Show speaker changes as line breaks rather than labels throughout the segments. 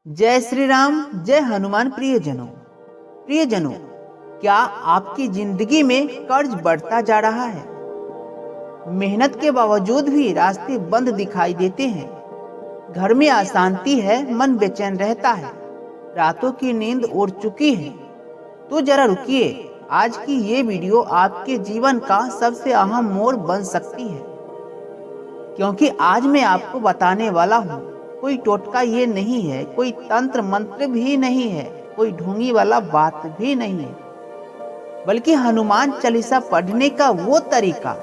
जय श्री राम। जय हनुमान। प्रियजनों, क्या आपकी जिंदगी में कर्ज बढ़ता जा रहा है? मेहनत के बावजूद भी रास्ते बंद दिखाई देते हैं। घर में अशांति है, मन बेचैन रहता है, रातों की नींद उड़ चुकी है। तो जरा रुकिए, आज की ये वीडियो आपके जीवन का सबसे अहम मोड़ बन सकती है, क्योंकि आज मैं आपको बताने वाला हूँ, कोई टोटका ये नहीं है, कोई तंत्र मंत्र भी नहीं है, कोई ढोंगी वाला बात भी नहीं है, बल्कि हनुमान चालीसा पढ़ने का वो तरीका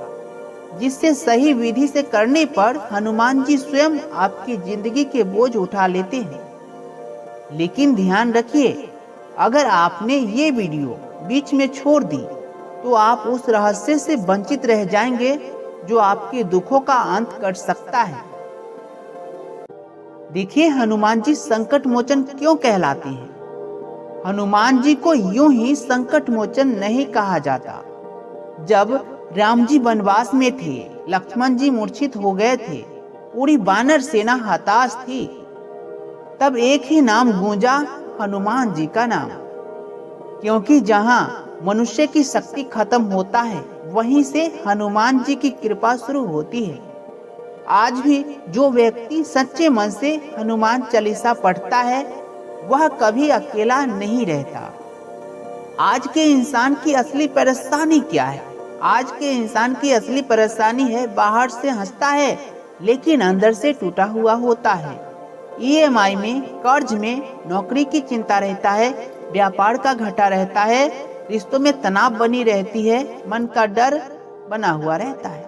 जिससे सही विधि से करने पर हनुमान जी स्वयं आपकी जिंदगी के बोझ उठा लेते हैं। लेकिन ध्यान रखिए, अगर आपने ये वीडियो बीच में छोड़ दी तो आप उस रहस्य से वंचित रह जाएंगे जो आपके दुखों का अंत कर सकता है। देखिए, हनुमान जी संकट मोचन क्यों कहलाते हैं? हनुमान जी को यूं ही संकट मोचन नहीं कहा जाता। जब राम जी वनवास में थे, लक्ष्मण जी मूर्छित हो गए थे, पूरी वानर सेना हताश थी, तब एक ही नाम गूंजा, हनुमान जी का नाम। क्योंकि जहां मनुष्य की शक्ति खत्म होता है, वहीं से हनुमान जी की कृपा शुरू होती है। आज भी जो व्यक्ति सच्चे मन से हनुमान चालीसा पढ़ता है, वह कभी अकेला नहीं रहता। आज के इंसान की असली परेशानी क्या है? आज के इंसान की असली परेशानी है, बाहर से हंसता है लेकिन अंदर से टूटा हुआ होता है। ईएमआई में, कर्ज में, नौकरी की चिंता रहता है, व्यापार का घाटा रहता है, रिश्तों में तनाव बनी रहती है, मन का डर बना हुआ रहता है।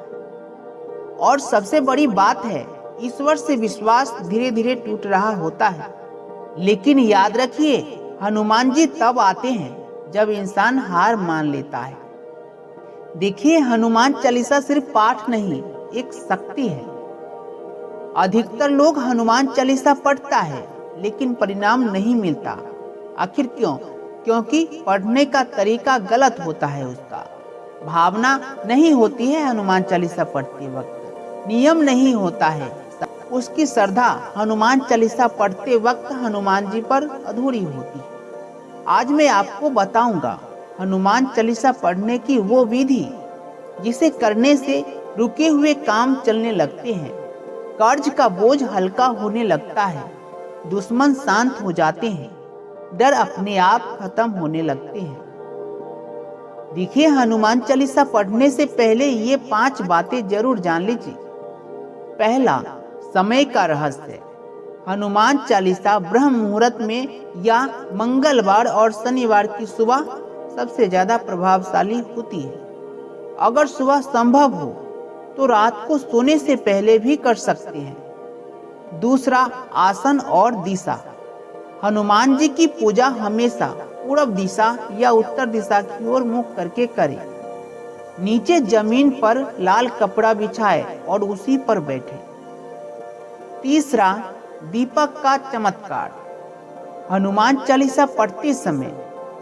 और सबसे बड़ी बात है, ईश्वर से विश्वास धीरे धीरे टूट रहा होता है। लेकिन याद रखिए, हनुमान जी तब आते हैं जब इंसान हार मान लेता है। देखिए, हनुमान चालीसा सिर्फ पाठ नहीं, एक शक्ति है। अधिकतर लोग हनुमान चालीसा पढ़ता है लेकिन परिणाम नहीं मिलता। आखिर क्यों? क्योंकि पढ़ने का तरीका गलत होता है। उसका भावना नहीं होती है हनुमान चालीसा पढ़ते वक्त, नियम नहीं होता है। उसकी श्रद्धा हनुमान चालीसा पढ़ते वक्त हनुमान जी पर अधूरी होती है। आज मैं आपको बताऊंगा हनुमान चालीसा पढ़ने की वो विधि जिसे करने से रुके हुए काम चलने लगते हैं, कर्ज का बोझ हल्का होने लगता है, दुश्मन शांत हो जाते हैं, डर अपने आप खत्म होने लगते हैं। देखिए, हनुमान चालीसा पढ़ने से पहले ये 5 बातें जरूर जान लीजिए। पहला, समय का रहस्य। हनुमान चालीसा ब्रह्म मुहूर्त में या मंगलवार और शनिवार की सुबह सबसे ज्यादा प्रभावशाली होती है। अगर सुबह संभव हो तो रात को सोने से पहले भी कर सकते हैं। दूसरा, आसन और दिशा। हनुमान जी की पूजा हमेशा पूर्व दिशा या उत्तर दिशा की ओर मुख करके करें। नीचे जमीन पर लाल कपड़ा बिछाए और उसी पर बैठे। तीसरा, दीपक का चमत्कार। हनुमान चालीसा पढ़ते समय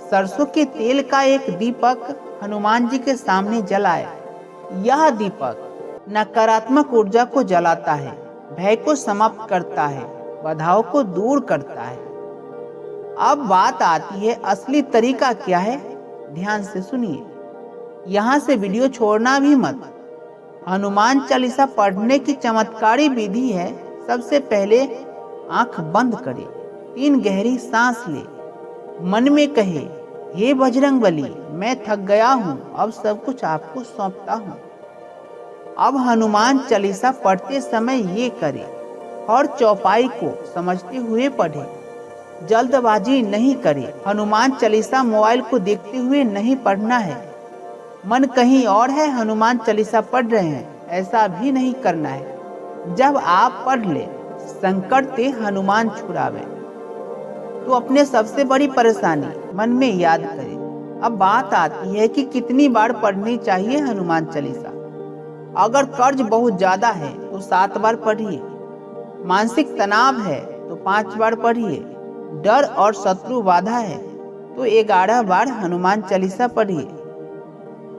सरसों के तेल का एक दीपक हनुमान जी के सामने जलाए। यह दीपक नकारात्मक ऊर्जा को जलाता है, भय को समाप्त करता है, बाधाओं को दूर करता है। अब बात आती है, असली तरीका क्या है? ध्यान से सुनिए, यहाँ से वीडियो छोड़ना भी मत। हनुमान चालीसा पढ़ने की चमत्कारी विधि है। सबसे पहले आंख बंद करें, 3 गहरी सांस ले, मन में कहे, हे बजरंगबली, मैं थक गया हूँ, अब सब कुछ आपको सौंपता हूँ। अब हनुमान चालीसा पढ़ते समय ये करें, हर चौपाई को समझते हुए पढ़े, जल्दबाजी नहीं करें। हनुमान चालीसा मोबाइल को देखते हुए नहीं पढ़ना है। मन कहीं और है, हनुमान चालीसा पढ़ रहे हैं, ऐसा भी नहीं करना है। जब आप पढ़ ले, संकट ते हनुमान छुड़ावे, तो अपने सबसे बड़ी परेशानी मन में याद करें। अब बात आती है कि कितनी बार पढ़नी चाहिए हनुमान चालीसा। अगर कर्ज बहुत ज्यादा है तो 7 बार पढ़िए, मानसिक तनाव है तो 5 बार पढ़िए, डर और शत्रु बाधा है तो 11 बार हनुमान चालीसा पढ़िए।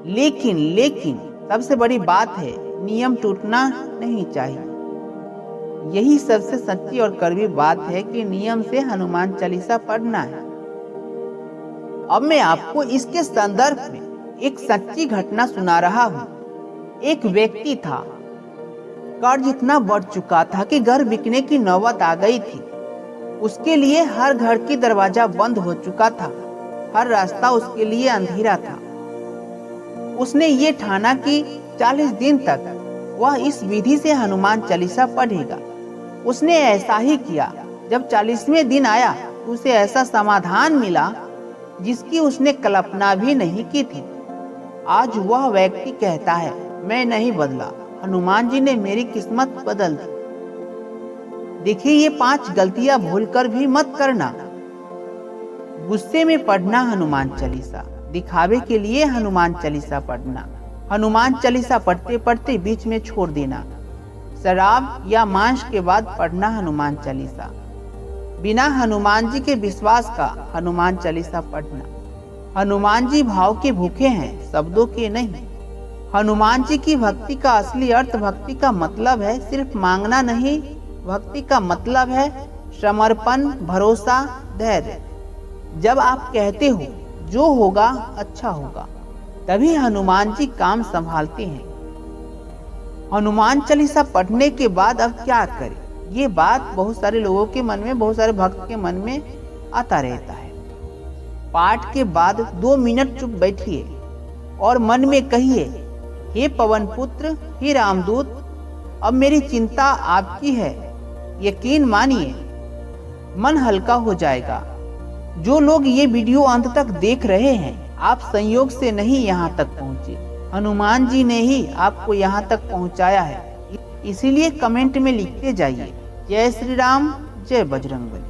लेकिन सबसे बड़ी बात है, नियम टूटना नहीं चाहिए। यही सबसे सच्ची और कड़वी बात है कि नियम से हनुमान चालीसा पढ़ना है। अब मैं आपको इसके संदर्भ में एक सच्ची घटना सुना रहा हूँ। एक व्यक्ति था, कर्ज इतना बढ़ चुका था कि घर बिकने की नौबत आ गई थी। उसके लिए हर घर की दरवाजा बंद हो चुका था, हर रास्ता उसके लिए अंधेरा था। उसने ये ठाना कि 40 दिन तक वह इस विधि से हनुमान चालीसा पढ़ेगा। उसने ऐसा ही किया। जब 40वें दिन आया तो उसे ऐसा समाधान मिला जिसकी उसने कल्पना भी नहीं की थी। आज वह व्यक्ति कहता है, मैं नहीं बदला, हनुमान जी ने मेरी किस्मत बदल दी। देखिए, ये 5 गलतियां भूलकर भी मत करना। गुस्से में पढ़ना हनुमान चालीसा, दिखावे के लिए हनुमान चालीसा पढ़ना, हनुमान चालीसा पढ़ते पढ़ते बीच में छोड़ देना, शराब या मांस के बाद पढ़ना हनुमान चालीसा, बिना हनुमान जी के विश्वास का हनुमान चालीसा पढ़ना। हनुमान जी भाव के भूखे हैं, शब्दों के नहीं। हनुमान जी की भक्ति का असली अर्थ, भक्ति का मतलब है सिर्फ मांगना नहीं, भक्ति का मतलब है समर्पण, भरोसा, धैर्य। जब आप कहते हो जो होगा अच्छा होगा, तभी हनुमान जी काम संभालते हैं। हनुमान चालीसा पढ़ने के बाद अब क्या करें? ये बात बहुत सारे लोगों के मन में, बहुत सारे भक्त के मन में आता रहता है। पाठ के बाद 2 मिनट चुप बैठिए और मन में कहिए, हे पवन पुत्र, हे रामदूत, अब मेरी चिंता आपकी है, यकीन मानिए। मन हल्का हो जाएगा। जो लोग ये वीडियो अंत तक देख रहे हैं, आप संयोग से नहीं यहाँ तक पहुँचे, हनुमान जी ने ही आपको यहाँ तक पहुँचाया है। इसीलिए कमेंट में लिखते जाइए, जय श्री राम, जय बजरंगबली।